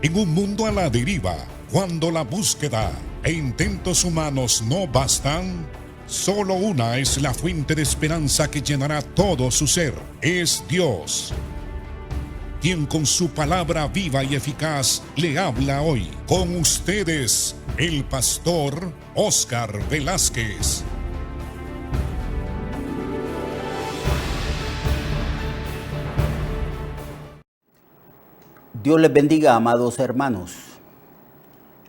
En un mundo a la deriva, cuando la búsqueda e intentos humanos no bastan, solo una es la fuente de esperanza que llenará todo su ser. Es Dios, quien con su palabra viva y eficaz le habla hoy. Con ustedes, el pastor Óscar Velázquez. Dios les bendiga, amados hermanos.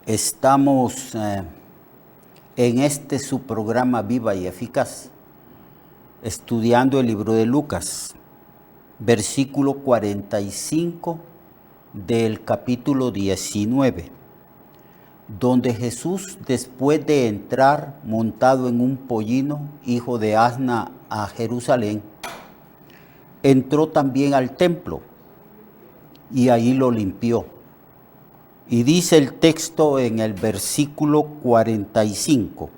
Estamos en este su programa Viva y Eficaz, estudiando el libro de Lucas, versículo 45 del capítulo 19, donde Jesús, después de entrar montado en un pollino, hijo de asna, a Jerusalén, entró también al templo y ahí lo limpió. Y dice el texto en el versículo 45,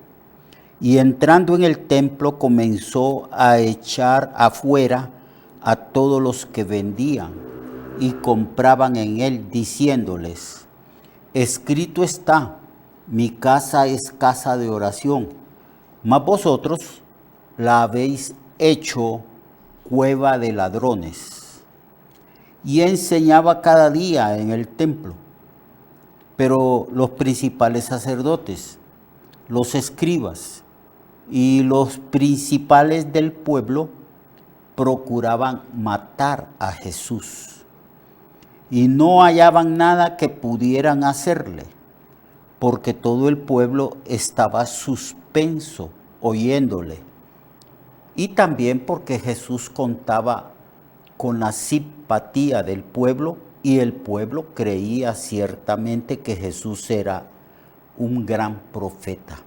y entrando en el templo comenzó a echar afuera a todos los que vendían y compraban en él, diciéndoles: escrito está, mi casa es casa de oración, mas vosotros la habéis hecho cueva de ladrones. Y enseñaba cada día en el templo. Pero los principales sacerdotes, los escribas y los principales del pueblo procuraban matar a Jesús y no hallaban nada que pudieran hacerle, porque todo el pueblo estaba suspenso oyéndole, y también porque Jesús contaba con la simpatía del pueblo, y el pueblo creía ciertamente que Jesús era un gran profeta.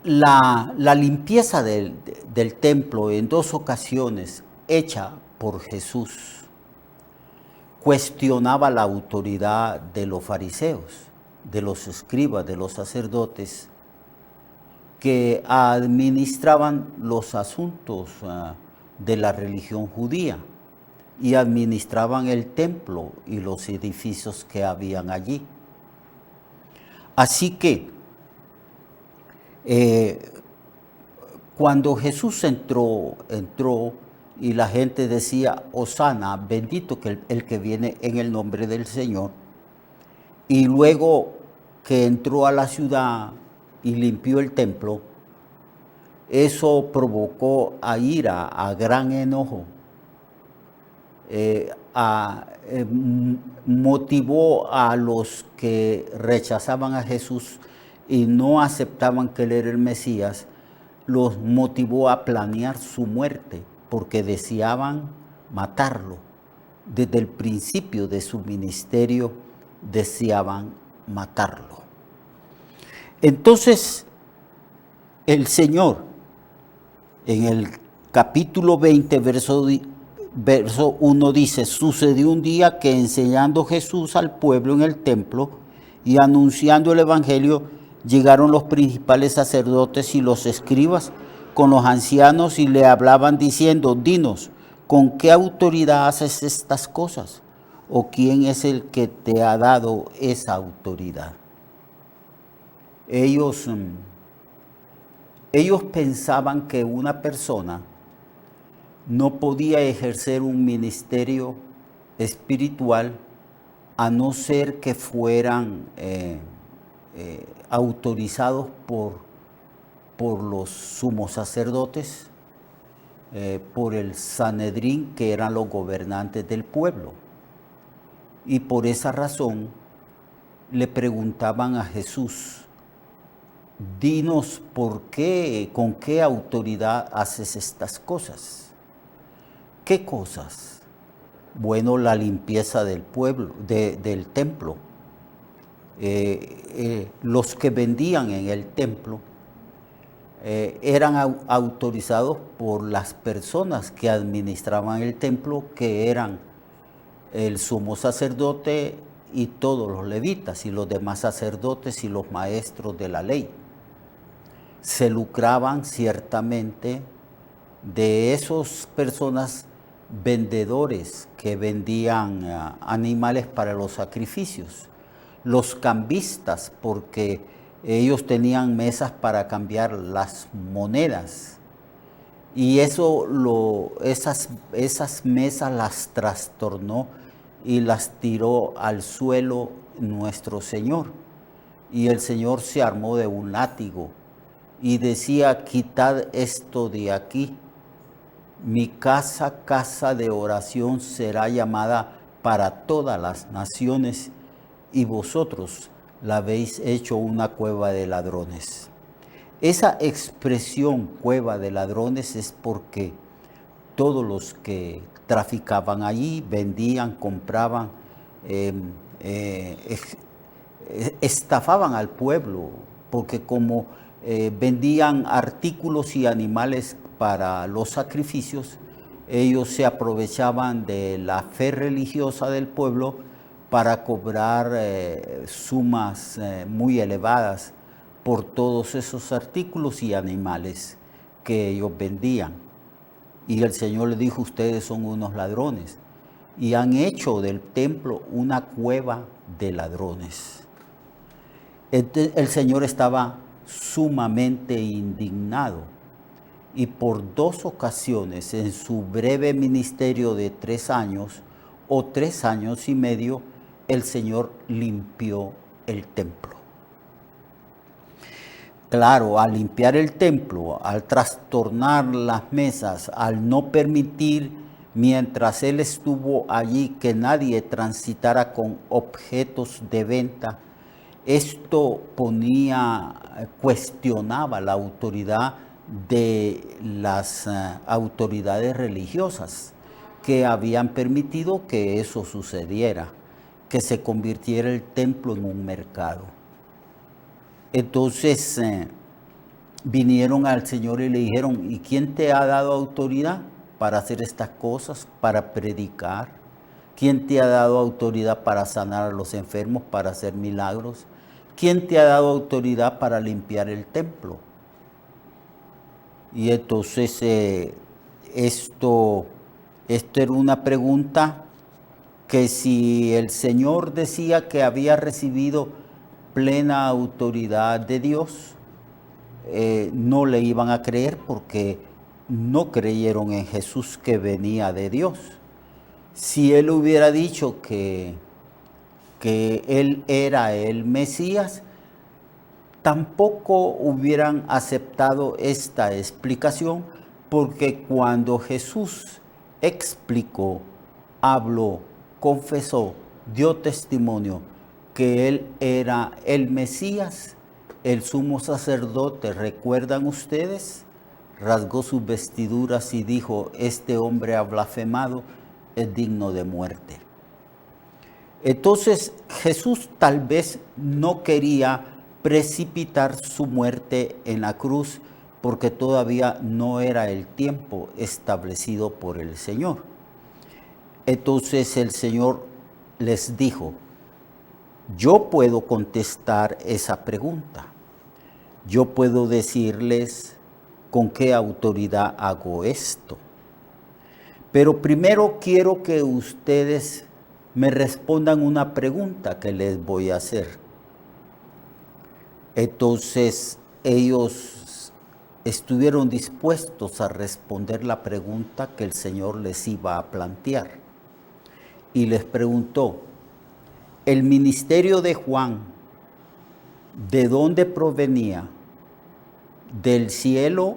La limpieza del templo en dos ocasiones hecha por Jesús cuestionaba la autoridad de los fariseos, de los escribas, de los sacerdotes, que administraban los asuntos de la religión judía y administraban el templo y los edificios que habían allí. Así que cuando Jesús entró y la gente decía: Hosana, bendito que el que viene en el nombre del Señor, y luego que entró a la ciudad y limpió el templo, eso provocó a ira, a gran enojo, motivó a los que rechazaban a Jesús y no aceptaban que él era el Mesías, los motivó a planear su muerte, porque deseaban matarlo. Desde el principio de su ministerio deseaban matarlo. Entonces, el Señor, en el capítulo 20, verso 1 dice: sucedió un día que, enseñando Jesús al pueblo en el templo y anunciando el evangelio, llegaron los principales sacerdotes y los escribas con los ancianos y le hablaban diciendo: dinos, ¿con qué autoridad haces estas cosas? ¿O quién es el que te ha dado esa autoridad? Ellos pensaban que una persona no podía ejercer un ministerio espiritual a no ser que fueran autorizados por los sumos sacerdotes, por el Sanedrín, que eran los gobernantes del pueblo. Y por esa razón le preguntaban a Jesús: dinos por qué, con qué autoridad haces estas cosas. ¿Qué cosas? Bueno, la limpieza del pueblo, del templo. Los que vendían en el templo eran autorizados por las personas que administraban el templo, que eran el sumo sacerdote y todos los levitas y los demás sacerdotes y los maestros de la ley. Se lucraban ciertamente de esas personas vendedores que vendían animales para los sacrificios, los cambistas, porque ellos tenían mesas para cambiar las monedas. Y esas mesas las trastornó y las tiró al suelo nuestro Señor. Y el Señor se armó de un látigo y decía: quitad esto de aquí. Mi casa, casa de oración será llamada para todas las naciones, y vosotros la habéis hecho una cueva de ladrones. Esa expresión cueva de ladrones es porque todos los que traficaban allí, vendían, compraban, estafaban al pueblo, porque como vendían artículos y animales para los sacrificios, ellos se aprovechaban de la fe religiosa del pueblo para cobrar sumas muy elevadas por todos esos artículos y animales que ellos vendían. Y el Señor le dijo: ustedes son unos ladrones y han hecho del templo una cueva de ladrones. El Señor estaba sumamente indignado, y por 2 ocasiones en su breve ministerio de 3 años o 3 años y medio, el Señor limpió el templo. Claro, al limpiar el templo, al trastornar las mesas, al no permitir, mientras Él estuvo allí, que nadie transitara con objetos de venta, esto cuestionaba la autoridad de las autoridades religiosas que habían permitido que eso sucediera, que se convirtiera el templo en un mercado. Entonces vinieron al Señor y le dijeron: ¿y quién te ha dado autoridad para hacer estas cosas, para predicar? ¿Quién te ha dado autoridad para sanar a los enfermos, para hacer milagros? ¿Quién te ha dado autoridad para limpiar el templo? Y entonces esto era una pregunta que, si el Señor decía que había recibido plena autoridad de Dios, no le iban a creer, porque no creyeron en Jesús que venía de Dios. Si Él hubiera dicho que Él era el Mesías, tampoco hubieran aceptado esta explicación, porque cuando Jesús explicó, habló, confesó, dio testimonio que Él era el Mesías, el sumo sacerdote, ¿recuerdan ustedes?, rasgó sus vestiduras y dijo: este hombre ha blasfemado, es digno de muerte. Entonces Jesús tal vez no quería precipitar su muerte en la cruz, porque todavía no era el tiempo establecido por el Señor. Entonces el Señor les dijo: yo puedo contestar esa pregunta. Yo puedo decirles con qué autoridad hago esto. Pero primero quiero que ustedes me respondan una pregunta que les voy a hacer. Entonces ellos estuvieron dispuestos a responder la pregunta que el Señor les iba a plantear. Y les preguntó: ¿el ministerio de Juan de dónde provenía? ¿Del cielo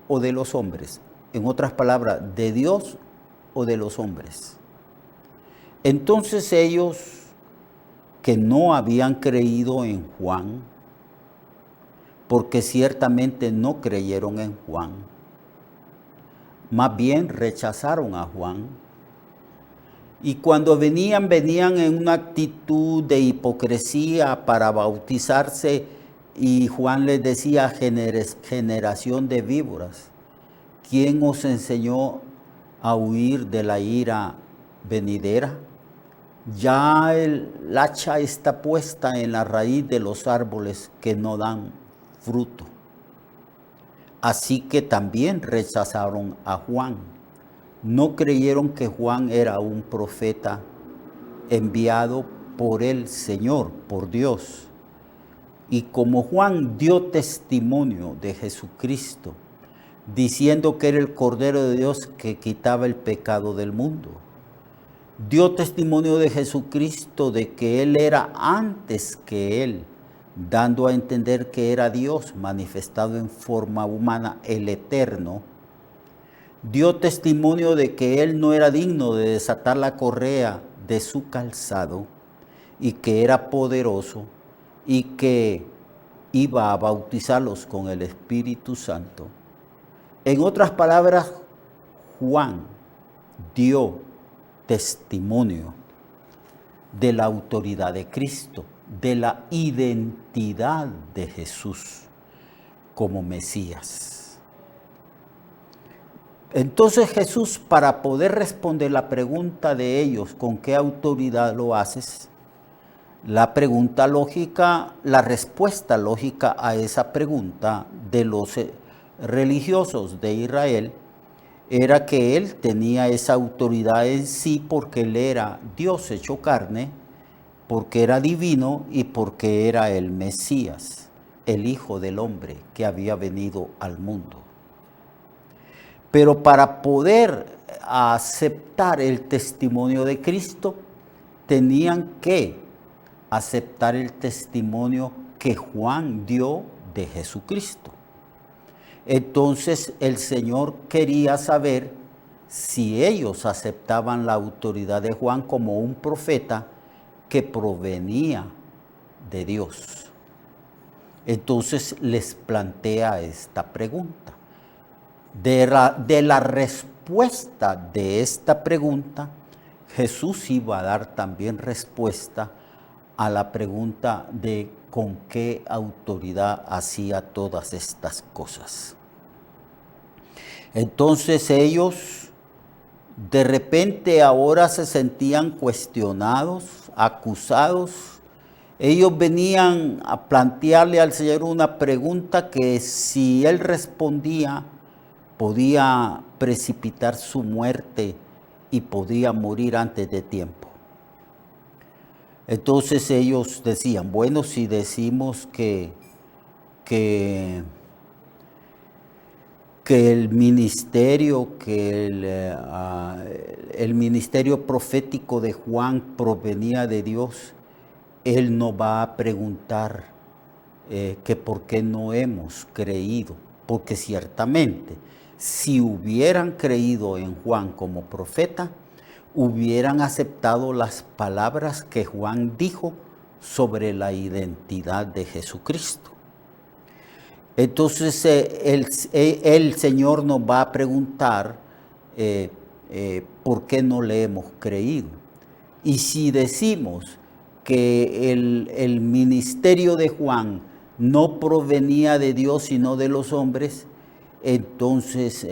o de los hombres? En otras palabras, ¿de Dios o de los hombres? Entonces ellos, que no habían creído en Juan, porque ciertamente no creyeron en Juan, más bien rechazaron a Juan. Y cuando venían en una actitud de hipocresía para bautizarse, y Juan les decía: generación de víboras, ¿quién os enseñó a huir de la ira venidera? Ya el hacha está puesta en la raíz de los árboles que no dan fruto. Así que también rechazaron a Juan. no creyeron que Juan era un profeta enviado por el Señor, por Dios. Y como Juan dio testimonio de Jesucristo, diciendo que era el Cordero de Dios que quitaba el pecado del mundo, dio testimonio de Jesucristo de que Él era antes que Él, dando a entender que era Dios manifestado en forma humana, el Eterno. Dio testimonio de que Él no era digno de desatar la correa de su calzado y que era poderoso y que iba a bautizarlos con el Espíritu Santo. En otras palabras, Juan dio testimonio de la autoridad de Cristo, de la identidad de Jesús como Mesías. Entonces Jesús, para poder responder la pregunta de ellos, ¿con qué autoridad lo haces? La pregunta lógica, la respuesta lógica a esa pregunta de los religiosos de Israel era que Él tenía esa autoridad en sí porque Él era Dios hecho carne, porque era divino y porque era el Mesías, el Hijo del Hombre que había venido al mundo. Pero para poder aceptar el testimonio de Cristo, tenían que aceptar el testimonio que Juan dio de Jesucristo. Entonces el Señor quería saber si ellos aceptaban la autoridad de Juan como un profeta que provenía de Dios. Entonces les plantea esta pregunta. De la respuesta de esta pregunta, Jesús iba a dar también respuesta a la pregunta de con qué autoridad hacía todas estas cosas. Entonces ellos de repente ahora se sentían cuestionados, acusados. Ellos venían a plantearle al Señor una pregunta que si Él respondía podía precipitar su muerte y podía morir antes de tiempo. Entonces ellos decían, bueno, si decimos que el ministerio, el ministerio profético de Juan provenía de Dios, Él no va a preguntar que por qué no hemos creído, porque ciertamente si hubieran creído en Juan como profeta, hubieran aceptado las palabras que Juan dijo sobre la identidad de Jesucristo. Entonces el Señor nos va a preguntar por qué no le hemos creído. Y si decimos que el ministerio de Juan no provenía de Dios sino de los hombres, entonces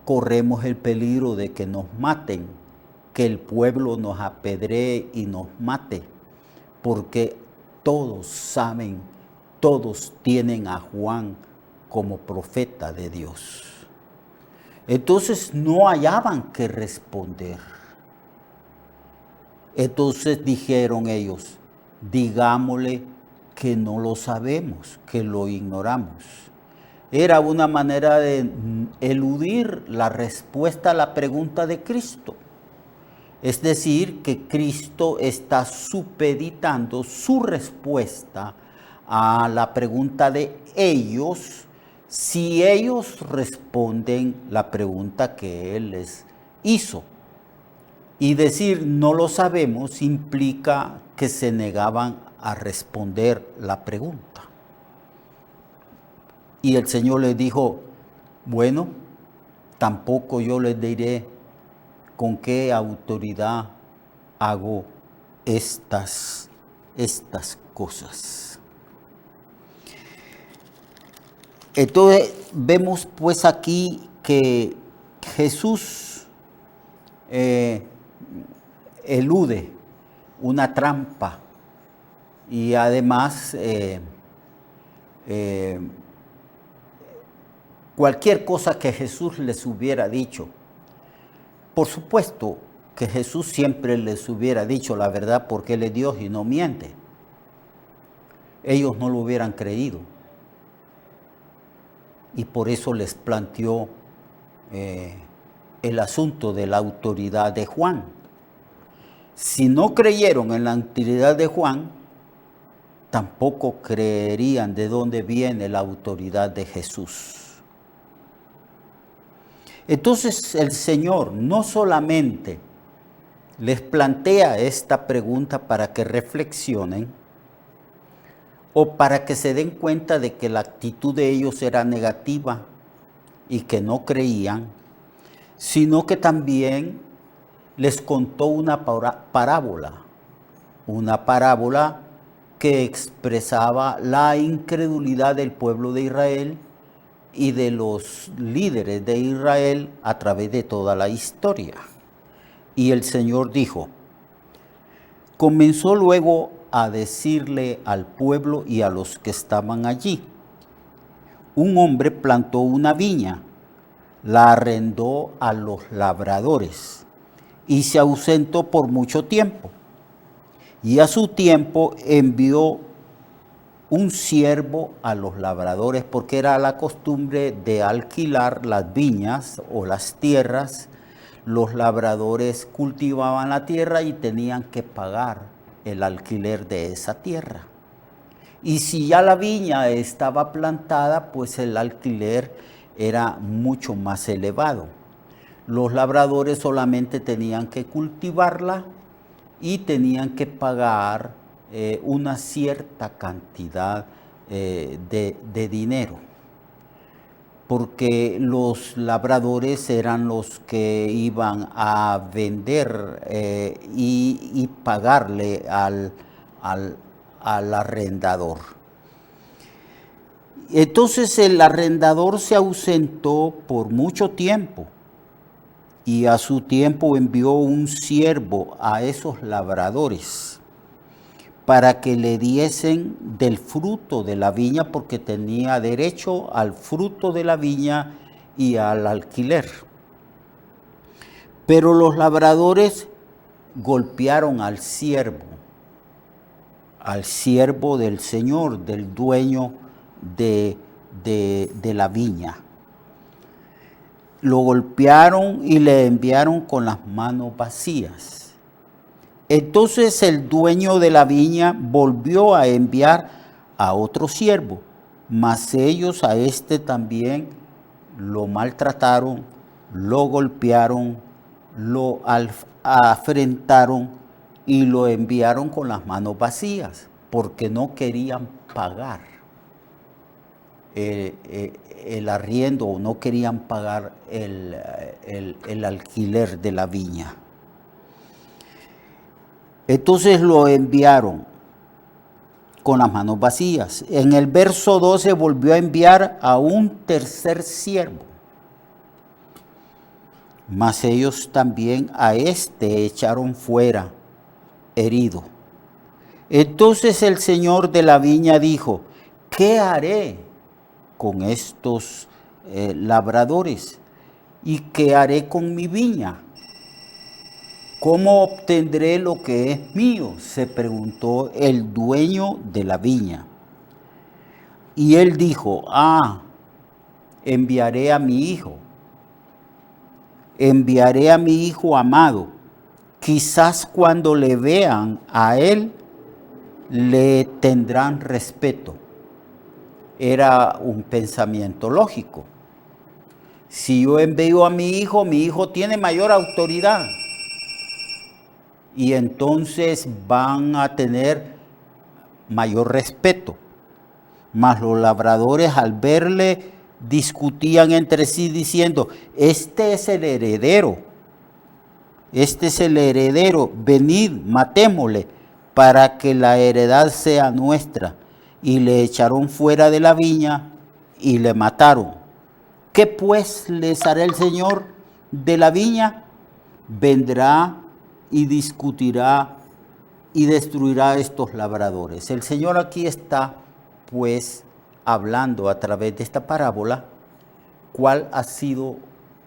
corremos el peligro de que nos maten, que el pueblo nos apedree y nos mate, porque todos saben, todos tienen a Juan como profeta de Dios. Entonces no hallaban que responder. Entonces dijeron ellos, digámosle que no lo sabemos, que lo ignoramos. Era una manera de eludir la respuesta a la pregunta de Cristo. Es decir, que Cristo está supeditando su respuesta a la pregunta de ellos, si ellos responden la pregunta que Él les hizo. Y decir no lo sabemos implica que se negaban a responder la pregunta. Y el Señor les dijo, bueno, tampoco yo les diré con qué autoridad hago estas cosas. Entonces vemos pues aquí que Jesús elude una trampa y además cualquier cosa que Jesús les hubiera dicho Por supuesto que Jesús siempre les hubiera dicho la verdad porque Él es Dios y no miente. Ellos no lo hubieran creído. Y por eso les planteó el asunto de la autoridad de Juan. Si no creyeron en la autoridad de Juan, tampoco creerían de dónde viene la autoridad de Jesús. Entonces el Señor no solamente les plantea esta pregunta para que reflexionen o para que se den cuenta de que la actitud de ellos era negativa y que no creían, sino que también les contó una parábola que expresaba la incredulidad del pueblo de Israel y de los líderes de Israel a través de toda la historia. Y el Señor dijo, comenzó luego a decirle al pueblo y a los que estaban allí, un hombre plantó una viña, la arrendó a los labradores y se ausentó por mucho tiempo. Y a su tiempo envió un siervo a los labradores, porque era la costumbre de alquilar las viñas o las tierras. Los labradores cultivaban la tierra y tenían que pagar el alquiler de esa tierra. Y si ya la viña estaba plantada, pues el alquiler era mucho más elevado. Los labradores solamente tenían que cultivarla y tenían que pagar una cierta cantidad de dinero, porque los labradores eran los que iban a vender y pagarle al arrendador. Entonces el arrendador se ausentó por mucho tiempo y a su tiempo envió un siervo a esos labradores para que le diesen del fruto de la viña, porque tenía derecho al fruto de la viña y al alquiler. Pero los labradores golpearon al siervo del Señor, del dueño de la viña. Lo golpearon y le enviaron con las manos vacías. Entonces el dueño de la viña volvió a enviar a otro siervo, mas ellos a este también lo maltrataron, lo golpearon, lo afrentaron y lo enviaron con las manos vacías, porque no querían pagar el arriendo o no querían pagar el alquiler de la viña. Entonces lo enviaron con las manos vacías. En el verso 12 volvió a enviar a un tercer siervo, mas ellos también a este echaron fuera, herido. Entonces el señor de la viña dijo, ¿qué haré con estos labradores? ¿Y qué haré con mi viña? ¿Cómo obtendré lo que es mío?, se preguntó el dueño de la viña. Y él dijo, enviaré a mi hijo amado. Quizás cuando le vean a él, le tendrán respeto. Era un pensamiento lógico. Si yo envío a mi hijo tiene mayor autoridad. Y entonces van a tener mayor respeto. Mas los labradores al verle discutían entre sí diciendo, este es el heredero, venid, matémosle para que la heredad sea nuestra. Y le echaron fuera de la viña y le mataron. ¿Qué pues les hará el Señor de la viña? Vendrá y discutirá y destruirá a estos labradores. El Señor aquí está, pues, hablando a través de esta parábola, cuál ha sido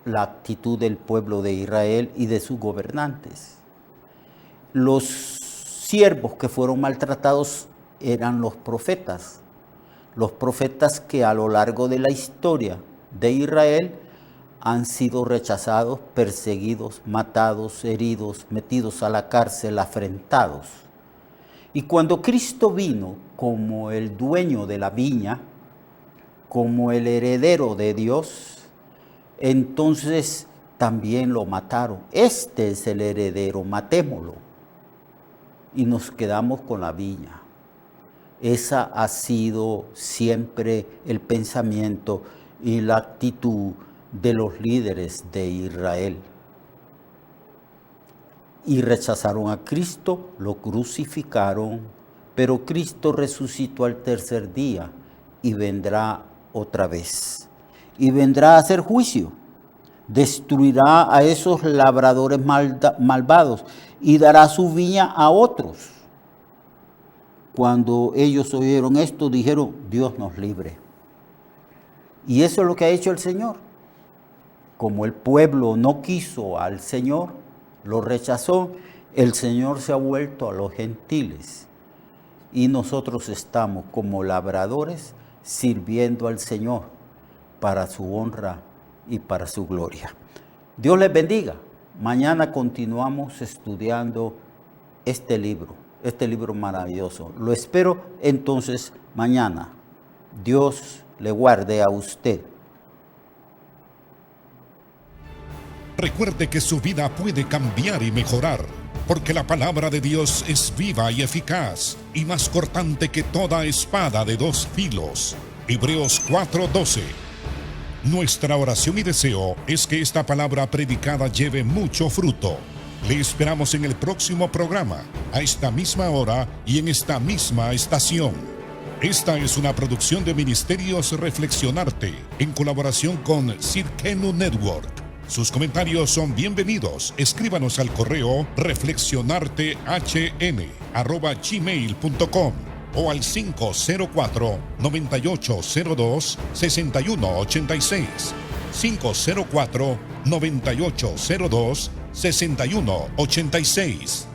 la actitud del pueblo de Israel y de sus gobernantes. Los siervos que fueron maltratados eran los profetas que a lo largo de la historia de Israel han sido rechazados, perseguidos, matados, heridos, metidos a la cárcel, afrentados. Y cuando Cristo vino como el dueño de la viña, como el heredero de Dios, entonces también lo mataron. Este es el heredero, matémoslo. Y nos quedamos con la viña. Esa ha sido siempre el pensamiento y la actitud de los líderes de Israel. Y rechazaron a Cristo, lo crucificaron, pero Cristo resucitó al tercer día y vendrá otra vez. Y vendrá a hacer juicio. Destruirá a esos labradores malvados y dará su viña a otros. Cuando ellos oyeron esto, dijeron, Dios nos libre. Y eso es lo que ha hecho el Señor. Como el pueblo no quiso al Señor, lo rechazó, el Señor se ha vuelto a los gentiles. Y nosotros estamos como labradores sirviendo al Señor para su honra y para su gloria. Dios les bendiga. Mañana continuamos estudiando este libro maravilloso. Lo espero entonces mañana. Dios le guarde a usted. Recuerde que su vida puede cambiar y mejorar, porque la palabra de Dios es viva y eficaz, y más cortante que toda espada de dos filos. Hebreos 4:12. Nuestra oración y deseo es que esta palabra predicada lleve mucho fruto. Le esperamos en el próximo programa, a esta misma hora y en esta misma estación. Esta es una producción de Ministerios Reflexionarte, en colaboración con Cirkenu Network. Sus comentarios son bienvenidos. Escríbanos al correo reflexionartehn@gmail.com o al 504-9802-6186. 504-9802-6186.